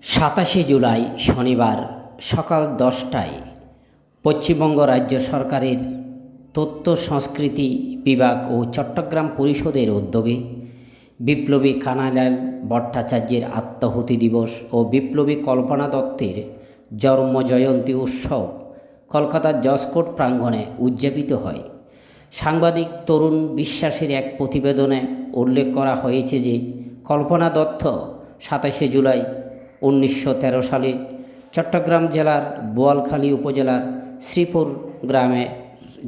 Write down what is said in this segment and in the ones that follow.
27 জুলাই শনিবার সকাল 10টায় পশ্চিমবঙ্গ রাজ্য সরকারের তথ্য সংস্কৃতি বিভাগ ও চট্টগ্রাম পরিষদের উদ্যোগে বিপ্লবী কানাইলাল ভট্টাচার্যের আত্মাহুতি দিবস ও বিপ্লবী কল্পনা দত্তের জন্মজয়ন্তী উৎসব কলকাতার জজকোর্ট প্রাঙ্গণে উদযাপিত হয়। সাংবাদিক তরুণ বিশ্বাসের এক প্রতিবেদনে উল্লেখ করা হয়েছে যে কল্পনা দত্ত 27 জুলাই 1913 সালে চট্টগ্রাম জেলার বোয়ালখালী উপজেলার শ্রীপুর গ্রামে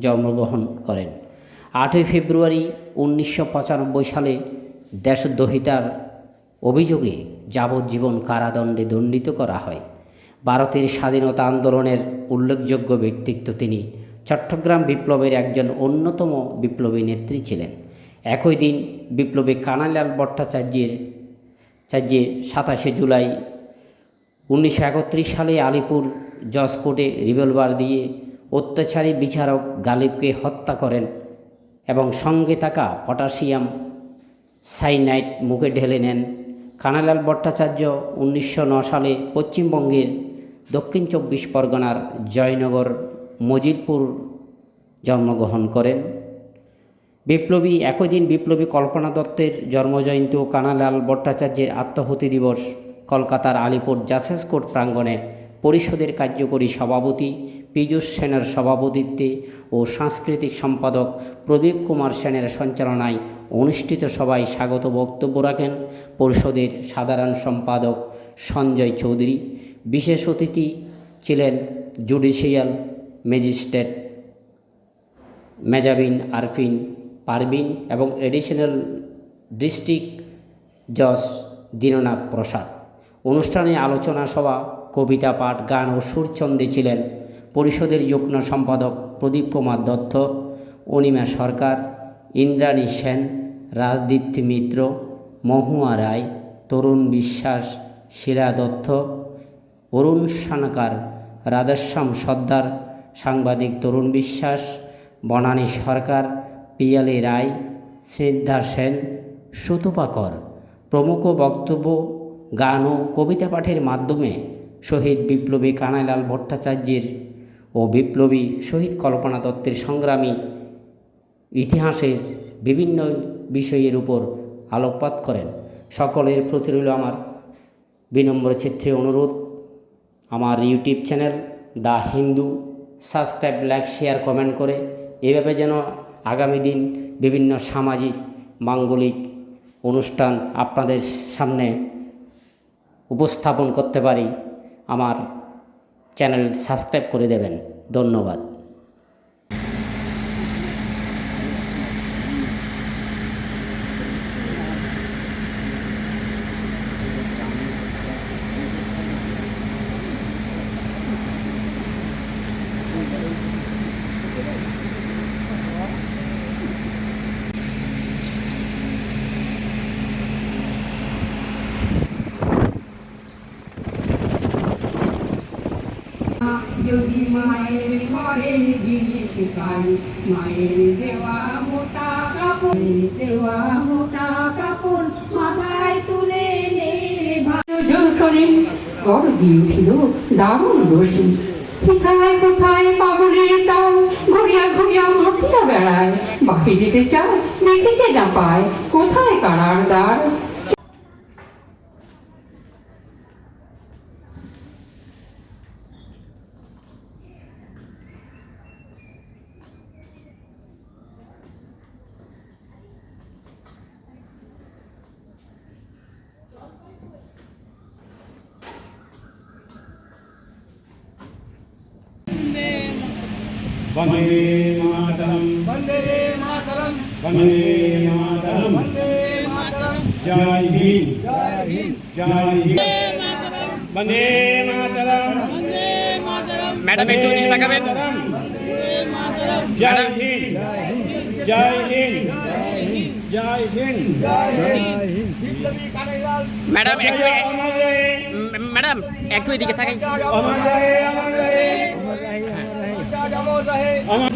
জন্মগ্রহণ করেন। 8 ফেব্রুয়ারি 1995 সালে দেশদ্রোহিতার অভিযোগে যাবজ্জীবন কারাদণ্ডে দণ্ডিত করা হয়। ভারতের স্বাধীনতা আন্দোলনের উল্লেখযোগ্য ব্যক্তিত্ব তিনি। চট্টগ্রাম বিপ্লবের একজন অন্যতম বিপ্লবী নেত্রী ছিলেন। একই দিন বিপ্লবী কানাইলাল ভট্টাচার্যের 27 জুলাই 1931 সালে আলিপুর জজ কোর্টে রিভলভার দিয়ে অত্যাচারী বিচারক গালিবকে হত্যা করেন এবং সঙ্গে থাকা পটাশিয়াম সাইনাইড মুখে ঢেলে নেন। কানাইলাল ভট্টাচার্য 1909 সালে পশ্চিমবঙ্গের দক্ষিণ 24 পরগনার জয়নগর মজিলপুর জন্মগ্রহণ করেন। একই দিন বিপ্লবী কল্পনা দত্তের জন্মজয়ন্তী ও কানাইলাল ভট্টাচার্যের আত্মাহুতি দিবস কলকাতার আলিপুর জাজেস কোর্ট প্রাঙ্গণে পরিষদের কার্যকরী সভাপতি পীযূষ সেনের সভাপতিত্বে ও সাংস্কৃতিক সম্পাদক প্রদীপ কুমার সেনের সঞ্চালনায় অনুষ্ঠিত সভায় স্বাগত বক্তব্য রাখেন পরিষদের সাধারণ সম্পাদক সঞ্জয় চৌধুরী। বিশেষ অতিথি ছিলেন জুডিশিয়াল ম্যাজিস্ট্রেট মেজাবিন আরফিন পারভিন এবং এডিশনাল ডিস্ট্রিক্ট জজ দীননাথ প্রসাদ। অনুষ্ঠানে আলোচনা সভা, কবিতা পাঠ, গান ও সুরচন্দে ছিলেন পরিষদের যুগ্ম সম্পাদক প্রদীপ কুমার দত্ত, অনিমা সরকার, ইন্দ্রাণী সেন, রাজদীপ্তি মিত্র, মহুয়া রায়, তরুণ বিশ্বাস, শিলা দত্ত, অরুণ সানকার, রাধেশ্যাম সর্দার, সাংবাদিক তরুণ বিশ্বাস, বনানী সরকার, পিয়ালি রায়, শ্রদ্ধা সেন, সুতপা কর প্রমুখ বক্তব্য, গান ও কবিতা পাঠের মাধ্যমে শহীদ বিপ্লবী কানাইলাল ভট্টাচার্যের ও বিপ্লবী শহীদ কল্পনা দত্তের সংগ্রামী ইতিহাসের বিভিন্ন বিষয়ের উপর আলোকপাত করেন। সকলের প্রতি রইল আমার বিনম্র চিত্রে অনুরোধ, আমার YouTube channel the Hindu subscribe, like, share, comment করে এভাবে যেন আগামী দিন বিভিন্ন সামাজিক মাঙ্গলিক অনুষ্ঠান আপনাদের সামনে উপস্থাপন করতে পারি। আমার চ্যানেল সাবস্ক্রাইব করে দেবেন। ধন্যবাদ। যদি মায়ের ঘরের জিনিস পাই, মায়ের দেওয়া মোটা কাপড়, দেওয়া মোটা কাপড় মাথায় তুলে গড় দিয়ে উঠিল দারুণ রশি। কোথায় কোথায় পাগলের টান ঘুরিয়া ঘুরিয়া মটিয়া বেড়ায়, বাকি যেতে চায় দেখিতে না পায় কোথায় কারার দ্বার। वन्दे मातरम् वन्दे मातरम् वन्दे मातरम् वन्दे मातरम् जय हिंद जय हिंद जय हिंद वन्दे मातरम् वन्दे मातरम। मैडम एक दो दिन लगाবেন। वन्दे मातरम जय हिंद जय हिंद जय हिंद जय हिंद। বিপ্লবী কানাইলাল ম্যাডাম একটু এদিকে থাকেন। अमर रहे अमर रहे अमर रहे अमर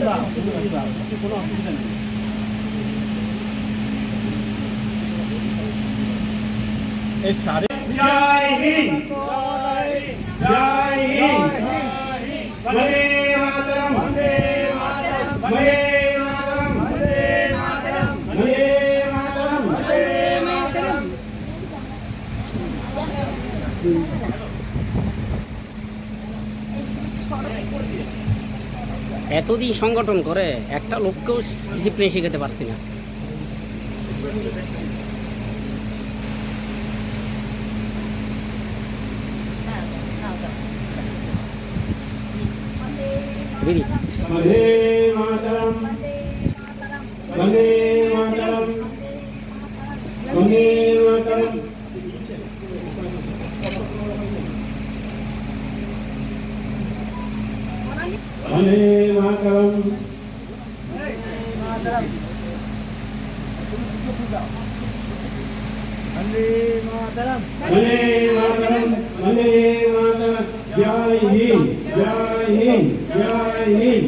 सारे जय हिंद। वन्दे मातरम् वन्दे मातरम् वन्दे मातरम् वन्दे मातरम् वन्दे मातरम् वन्दे मातरम् এতদিন সংগঠন করে একটা লোককেও ডিসিপ্লিন শেখাতে পারছি না। দিদি वन्दे मातरम् वन्दे मातरम् वन्दे मातरम् वन्दे मातरम् वन्दे मातरम् वन्दे मातरम् जय हिंद जय हिंद जय हिंद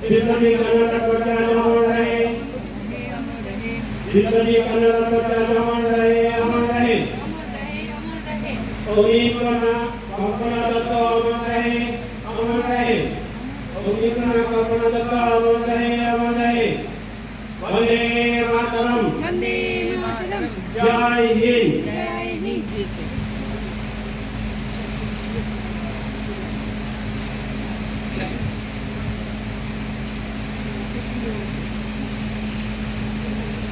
सिद्धि कन्नड़ कोटा अमर रहे सिद्धि कन्नड़ कोटा अमर रहे ओनिकना कल्पना दत्त अमर रहे ओनिकना कल्पना दत्त अमर रहे वन्दे मातरम् वन्दे मातरम् जय हिंद जय हिंद।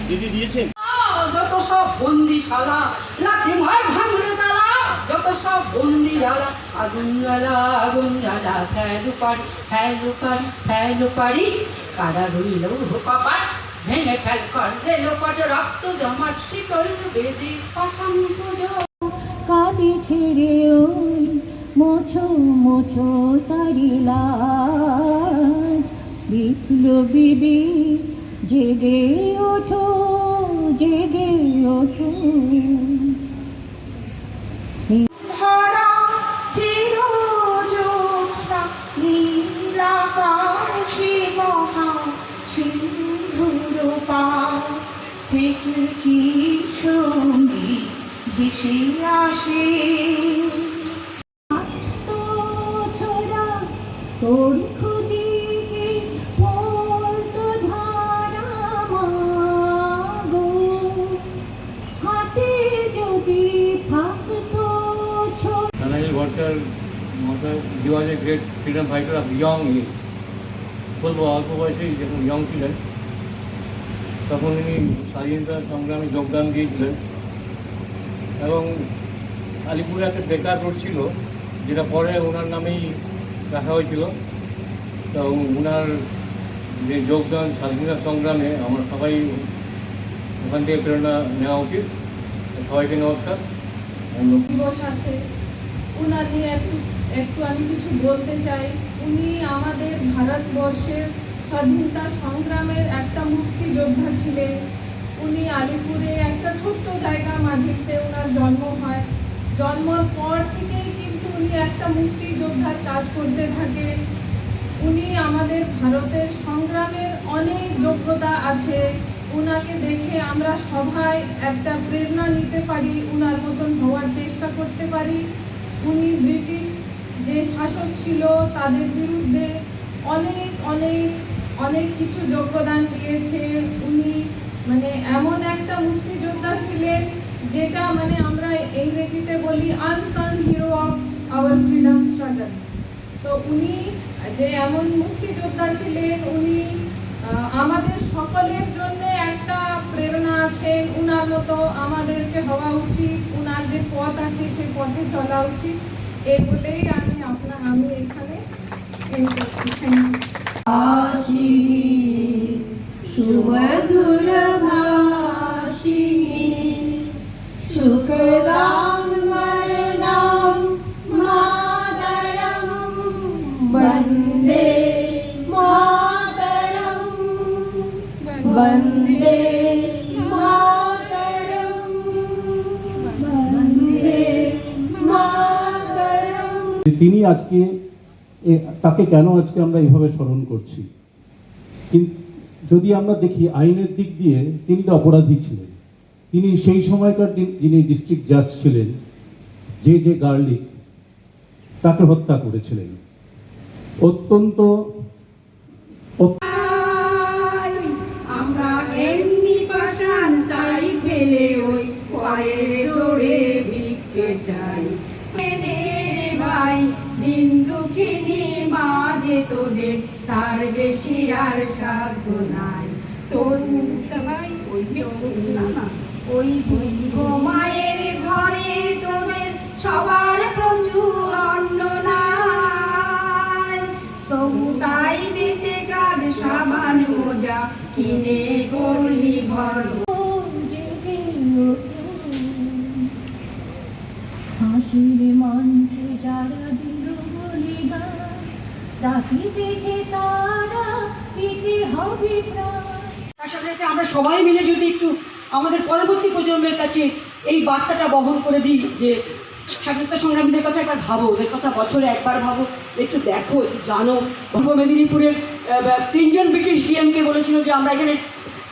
दीदी दिएছেন যত সব বন্দিশালা লাঠি মার ভাঙলে তালা যত সব বন্দিশালা আগুন জ্বালা ফেলু পারি কারা রইল কপাট ভেঙে ফেল কর লোপাট রক্ত জমাট শিকড় বেদি পাশান পুজো কাটি ছেড়ে ওই মোছো মোছো তারি লাজ বিপ্লবী বীর জেগে ওঠো জেগে ওঠো। ভরা চিরজ্যোৎস্না নীলাকাশে মহা সিন্ধুর পার থেকে কি সঙ্গীত ভেসে আসে ছোড়া তোর খুদিকে পড়তো ধারা মাগো হাতে যদি থাকতো ছোট Dhananjay Bhattacharya he was a great freedom fighter of young age. বলবো অল্প বয়সে যখন ইয়ং ছিলেন তখন উনি স্বাধীনতা সংগ্রামে যোগদান দিয়েছিলেন এবং আলিপুরে একটা বেকার রোড ছিল যেটা পরে ওনার নামেই রাখা হয়েছিল। তো ওনার যে যোগদান স্বাধীনতা সংগ্রামে আমরা সবাই ওখান থেকে প্রেরণা নেওয়া উচিত। সবাইকে নমস্কার। দিবস আছে, উনার নিয়ে একটু আমি কিছু বলতে চাই। উনি আমাদের ভারতবর্ষের স্বাধীনতা সংগ্রামের একটা মুক্তিযোদ্ধা ছিলেন। উনি আলিপুরে একটা ছোট্ট জায়গা মাঝিতে ওনার জন্ম হয়। জন্মের পর থেকেই কিন্তু উনি একটা মুক্তিযোদ্ধার কাজ করতে থাকেন। উনি আমাদের ভারতের সংগ্রামের অনেক যোগ্যতা আছে। উনাকে দেখে আমরা সবাই একটা প্রেরণা নিতে পারি, উনার মতন হওয়ার চেষ্টা করতে পারি। উনি ব্রিটিশ যে শাসক ছিল তাদের বিরুদ্ধে অনেক অনেক অনেক কিছু যোগদান দিয়েছেন। উনি মানে এমন একটা মুক্তিযোদ্ধা ছিলেন যেটা মানে আমরা ইংরেজিতে বলি unsung hero of our freedom struggle. তো উনি যে এমন মুক্তিযোদ্ধা ছিলেন, উনি আমাদের সকলের জন্য একটা প্রেরণা আছেন। উনার মতো আমাদেরকে হওয়া উচিত, উনার যে পথ আছে সে পথে চলা উচিত। এই বলেই আমি এখানে সুমধুর ভাষিণী সুখদাং মরদাং মাতরম বন্দে মাতরম বন্দে মাতরম বন্দে মাতরম। তিনি আজকে তাকে কেন আজকে আমরা এইভাবে স্মরণ করছি, কিন্তু যদি আমরা দেখি আইনের দিক দিয়ে তিনি তো অপরাধী ছিলেন। তিনি সেই সময়কার যিনি ডিস্ট্রিক্ট জাজ ছিলেন যে গার্লিক তাকে হত্যা করেছিলেন। অত্যন্ত আমরা এমনি পাষাণ তাই ফেলে ওই পরের দৌড়ে ভিক্ষে চাই রে ভাই দিন দুঃখিনী মা যে তোদের তার বেশি আর সাধ্য নাই তোর ভাই ওই মায়ের ঘরে তোদের সবার প্রচুর অন্ন নাই তবু তাই বেঁচে কাজ সাবান মোজা কিনে করলি ঘর হাসির মন্ত্রে যারা দিল বলিদান রাখিতেছে তারা দিতে হবে প্রাণ। তার সাথে সাথে আমরা সবাই মিলে যদি একটু আমাদের পরবর্তী প্রজন্মের কাছে এই বার্তাটা বহন করে দিই যে স্বাধীনতা সংগ্রামীদের কথা একবার ভাবো, ওদের কথা বছরে একবার ভাবো, একটু দেখো, একটু জানো। পূর্ব মেদিনীপুরের 3 জন ব্রিটিশ ডিএমকে বলেছিল যে আমরা এখানে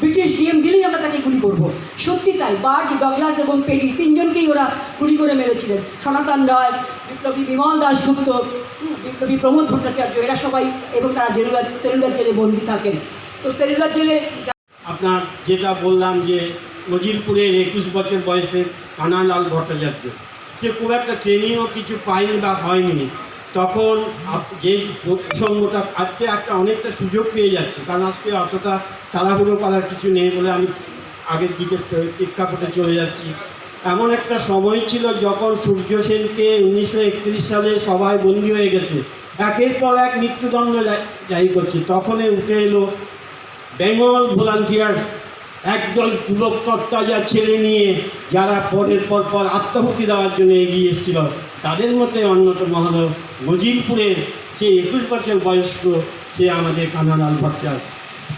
ব্রিটিশ ডিএম দিলেই আমরা তাকে গুলি করবো। সত্যি তাই, বার্জ, ডগলাস এবং পেরি 3 জনকেই ওরা গুলি করে মেরেছিলেন। সনাতন রায়, বিপ্লবী বিমল দাশগুপ্ত, বিপ্লবী প্রমোদ ভট্টাচার্য, এরা সবাই, এবং তারা সেলুলার জেলে বন্দী থাকেন। তো সেলুলার জেলে আপনার যেটা বললাম যে নজিরপুরের 21 বছর বয়সের কানালাল ভট্টাচার্য, সে খুব একটা ট্রেনিংও কিছু পায়নি বা হয়নি, তখন যে প্রসঙ্গটা আজকে একটা অনেকটা সুযোগ পেয়ে যাচ্ছে, কারণ আজকে অতটা তাড়াহুড়ো করার কিছু নেই বলে আমি আগের দিকে প্রেক্ষাপটে চলে যাচ্ছি। এমন একটা সময় ছিল যখন সূর্য সেনকে 1931 সালে সবাই বন্দী হয়ে গেছে, একের পর এক মৃত্যুদণ্ড জারি করছে। তখনই উঠে এলো বেঙ্গল ভলান্টিয়ার, একদল যুবক তত্ত্বাজা ছেলে নিয়ে যারা পরের পর আত্মাহুতি দেওয়ার জন্য এগিয়ে এসেছিল। তাদের মধ্যে অন্যতম হলো নজিরপুরের যে 21 বছর বয়স্ক সে আমাদের কানালাল ভট্টাচার্য।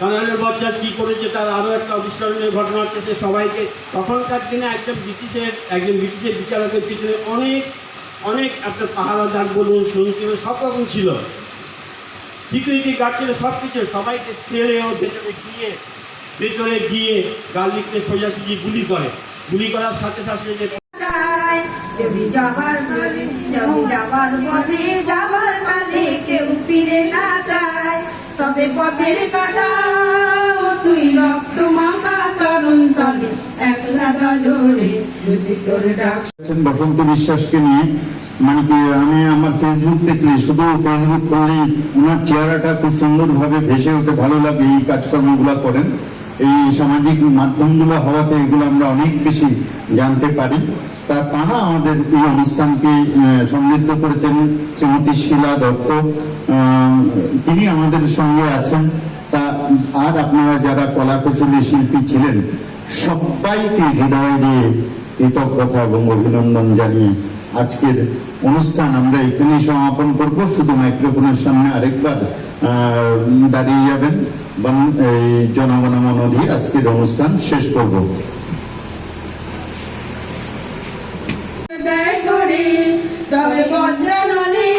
কানালাল ভট্টাচার্য কী করেছে তার আরও একটা অবিস্মরণীয় ঘটনা হচ্ছে যে সবাইকে, তখনকার দিনে একজন ব্রিটিশের বিচারকের পিছনে অনেক একটা পাহারাদার বলুন, সঙ্গী সব রকম ছিল, সিকিউরিটি গার্ড ছিল, সব কিছু, সবাইকে ছেড়েও ভেতরে গিয়ে গার্লিককে সোজাসুজি গুলি করার সাথে সাথে যে যদি যাবার পথে যাবার কালে কেউ ফিরে না চায়, তবে পথের কাটা তুই রক্ত মাখা চরণ তলে একলা দলরে যদি তোর ডাক। বসন্ত বিশ্বাসকে নিয়ে মানে কি আমি আমার ফেসবুক দেখলে, শুধু ফেসবুক করলেই ওনার চেহারাটা খুব সুন্দরভাবে ভেসে ওঠে, ভালো লাগে। এই কাজকর্মগুলো করেন, এই সামাজিক মাধ্যমগুলো হওয়াতে এগুলো আমরা অনেক বেশি জানতে পারি। তারা আমাদের এই অনুষ্ঠানকে সমৃদ্ধ করেছেন। শ্রীমতী শিলা দত্ত, তিনি আমাদের সঙ্গে আছেন। আর আপনারা যারা কলাকুশলী শিল্পী ছিলেন সবাইকে হৃদয় দিয়ে কৃতজ্ঞতা এবং অভিনন্দন জানিয়ে আজকের অনুষ্ঠান আমরা এখানেই সমাপন করব। শুধু মাইক্রোফোনের সামনে আরেকবার দাঁড়িয়ে যাবেন, জনগণমন দিয়ে আজকের অনুষ্ঠান শেষ করব। তবে বজ্রানলে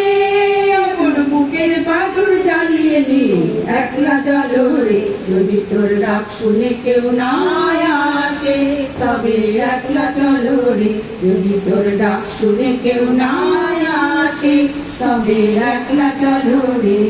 বুকের পাথর জ্বালিয়ে দিয়ে একলা জলরে যদি তোর ডাক শুনে কেউ না আসে, তবে একলা জলরে যদি তোর ডাক শুনে কেউ না আসে, তবে একলা জলরে।